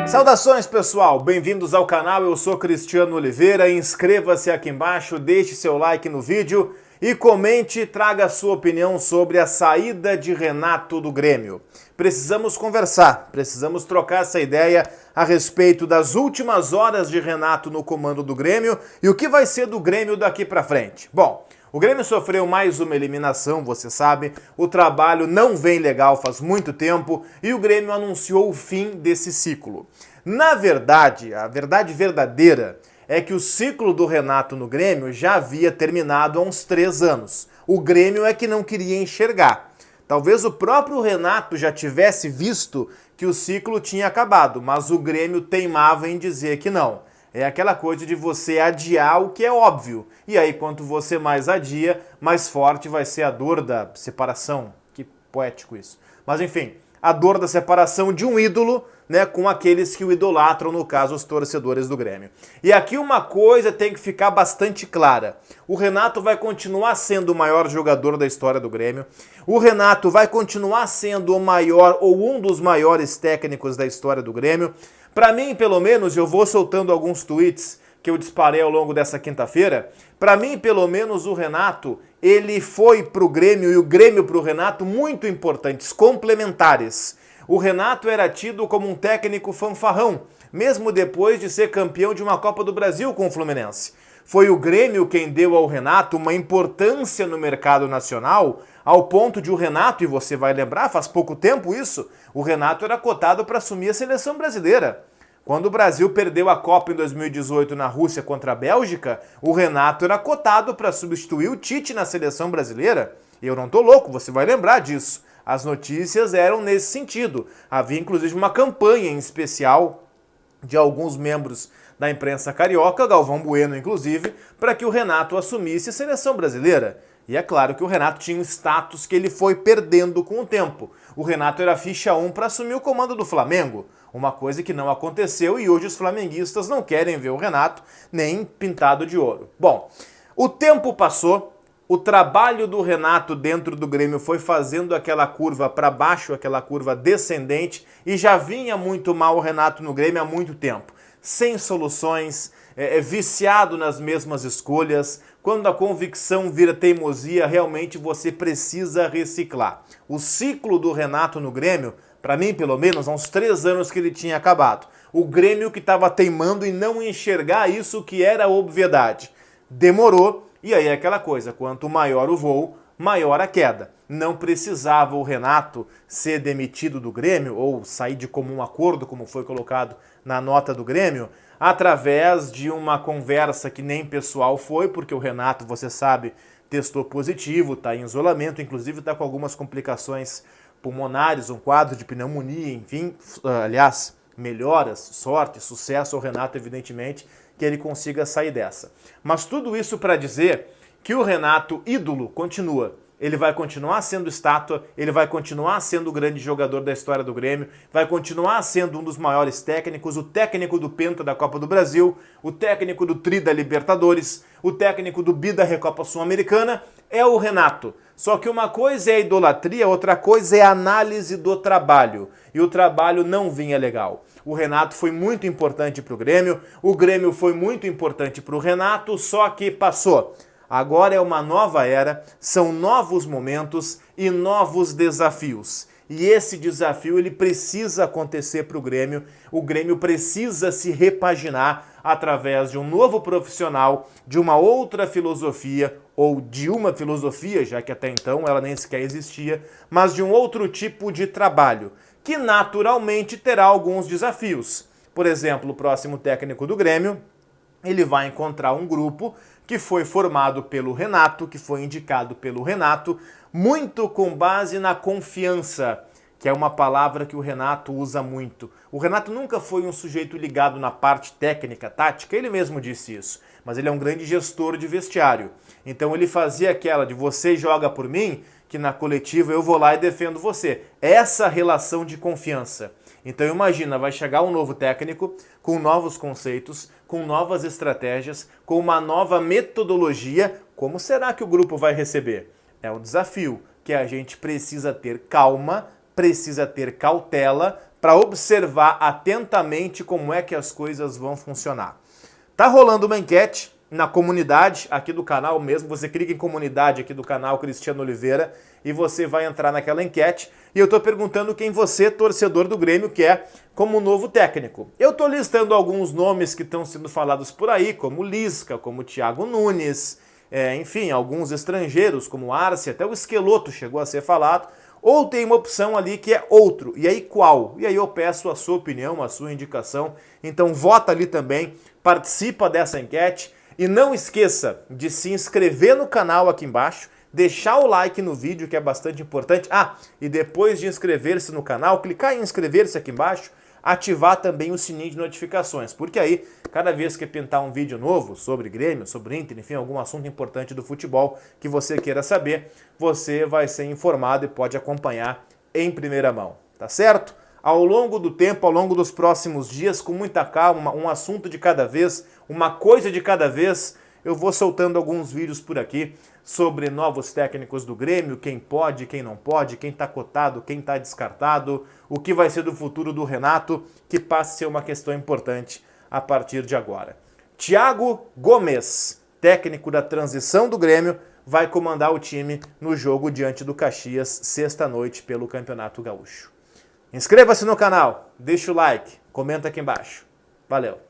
Saudações, pessoal! Bem-vindos ao canal, eu sou Cristiano Oliveira. Inscreva-se aqui embaixo, deixe seu like no vídeo e comente e traga a sua opinião sobre a saída de Renato do Grêmio. Precisamos conversar, precisamos trocar essa ideia a respeito das últimas horas de Renato no comando do Grêmio e o que vai ser do Grêmio daqui pra frente. Bom, o Grêmio sofreu mais uma eliminação, você sabe, o trabalho não vem legal faz muito tempo e o Grêmio anunciou o fim desse ciclo. Na verdade, a verdade verdadeira é que o ciclo do Renato no Grêmio já havia terminado há uns 3 anos. O Grêmio é que não queria enxergar. Talvez o próprio Renato já tivesse visto que o ciclo tinha acabado, mas o Grêmio teimava em dizer que não. É aquela coisa de você adiar o que é óbvio. E aí, quanto você mais adia, mais forte vai ser a dor da separação. Que poético isso. Mas enfim, a dor da separação de um ídolo, né, com aqueles que o idolatram, no caso, os torcedores do Grêmio. E aqui uma coisa tem que ficar bastante clara. O Renato vai continuar sendo o maior jogador da história do Grêmio. O Renato vai continuar sendo o maior ou um dos maiores técnicos da história do Grêmio. Para mim, pelo menos, eu vou soltando alguns tweets que eu disparei ao longo dessa quinta-feira. Para mim, pelo menos, o Renato, ele foi pro Grêmio e o Grêmio pro Renato muito importantes, complementares. O Renato era tido como um técnico fanfarrão, mesmo depois de ser campeão de uma Copa do Brasil com o Fluminense. Foi o Grêmio quem deu ao Renato uma importância no mercado nacional, ao ponto de o Renato, e você vai lembrar, faz pouco tempo isso, o Renato era cotado para assumir a seleção brasileira. Quando o Brasil perdeu a Copa em 2018 na Rússia contra a Bélgica, o Renato era cotado para substituir o Tite na seleção brasileira. Eu não tô louco, você vai lembrar disso. As notícias eram nesse sentido. Havia inclusive uma campanha em especial de alguns membros da imprensa carioca, Galvão Bueno inclusive, para que o Renato assumisse a seleção brasileira. E é claro que o Renato tinha um status que ele foi perdendo com o tempo. O Renato era ficha 1 para assumir o comando do Flamengo, uma coisa que não aconteceu e hoje os flamenguistas não querem ver o Renato nem pintado de ouro. Bom, o tempo passou, o trabalho do Renato dentro do Grêmio foi fazendo aquela curva para baixo, aquela curva descendente, e já vinha muito mal o Renato no Grêmio há muito tempo. Sem soluções, viciado nas mesmas escolhas. Quando a convicção vira teimosia, realmente você precisa reciclar. O ciclo do Renato no Grêmio, para mim pelo menos, há uns 3 anos que ele tinha acabado. O Grêmio que estava teimando em não enxergar isso que era obviedade. Demorou, e aí é aquela coisa, quanto maior o voo, maior a queda. Não precisava o Renato ser demitido do Grêmio ou sair de comum acordo, como foi colocado na nota do Grêmio, através de uma conversa que nem pessoal foi, porque o Renato, você sabe, testou positivo, está em isolamento, inclusive está com algumas complicações pulmonares, um quadro de pneumonia, enfim, aliás, melhoras, sorte, sucesso ao Renato, evidentemente, que ele consiga sair dessa. Mas tudo isso para dizer que o Renato, ídolo, continua. Ele vai continuar sendo estátua, ele vai continuar sendo o grande jogador da história do Grêmio, vai continuar sendo um dos maiores técnicos, o técnico do Penta da Copa do Brasil, o técnico do Tri da Libertadores, o técnico do Bi da Recopa Sul-Americana, é o Renato. Só que uma coisa é a idolatria, outra coisa é a análise do trabalho. E o trabalho não vinha legal. O Renato foi muito importante para o Grêmio foi muito importante para o Renato, só que passou. Agora é uma nova era, são novos momentos e novos desafios. E esse desafio ele precisa acontecer para o Grêmio precisa se repaginar através de um novo profissional, de uma outra filosofia, ou de uma filosofia, já que até então ela nem sequer existia, mas de um outro tipo de trabalho, que naturalmente terá alguns desafios. Por exemplo, o próximo técnico do Grêmio, ele vai encontrar um grupo que foi formado pelo Renato, que foi indicado pelo Renato, muito com base na confiança, que é uma palavra que o Renato usa muito. O Renato nunca foi um sujeito ligado na parte técnica, tática, ele mesmo disse isso, mas ele é um grande gestor de vestiário. Então ele fazia aquela de você joga por mim, que na coletiva eu vou lá e defendo você. Essa relação de confiança. Então imagina, vai chegar um novo técnico com novos conceitos, com novas estratégias, com uma nova metodologia. Como será que o grupo vai receber? É um desafio que a gente precisa ter calma, precisa ter cautela para observar atentamente como é que as coisas vão funcionar. Tá rolando uma enquete na comunidade aqui do canal mesmo, você clica em comunidade aqui do canal Cristiano Oliveira e você vai entrar naquela enquete e eu tô perguntando quem você, torcedor do Grêmio, quer como novo técnico. Eu tô listando alguns nomes que estão sendo falados por aí, como Lisca, como Thiago Nunes, enfim, alguns estrangeiros como Arce, até o Esqueloto chegou a ser falado, ou tem uma opção ali que é outro, e aí qual? E aí eu peço a sua opinião, a sua indicação, então vota ali também, participa dessa enquete, e não esqueça de se inscrever no canal aqui embaixo, deixar o like no vídeo, que é bastante importante. E depois de inscrever-se no canal, clicar em inscrever-se aqui embaixo, ativar também o sininho de notificações, porque aí, cada vez que pintar um vídeo novo sobre Grêmio, sobre Inter, enfim, algum assunto importante do futebol que você queira saber, você vai ser informado e pode acompanhar em primeira mão, tá certo? Ao longo do tempo, ao longo dos próximos dias, com muita calma, um assunto de cada vez, uma coisa de cada vez, eu vou soltando alguns vídeos por aqui sobre novos técnicos do Grêmio, quem pode, quem não pode, quem está cotado, quem está descartado, o que vai ser do futuro do Renato, que passa a ser uma questão importante a partir de agora. Thiago Gomes, técnico da transição do Grêmio, vai comandar o time no jogo diante do Caxias, sexta-noite, pelo Campeonato Gaúcho. Inscreva-se no canal, deixa o like, comenta aqui embaixo. Valeu!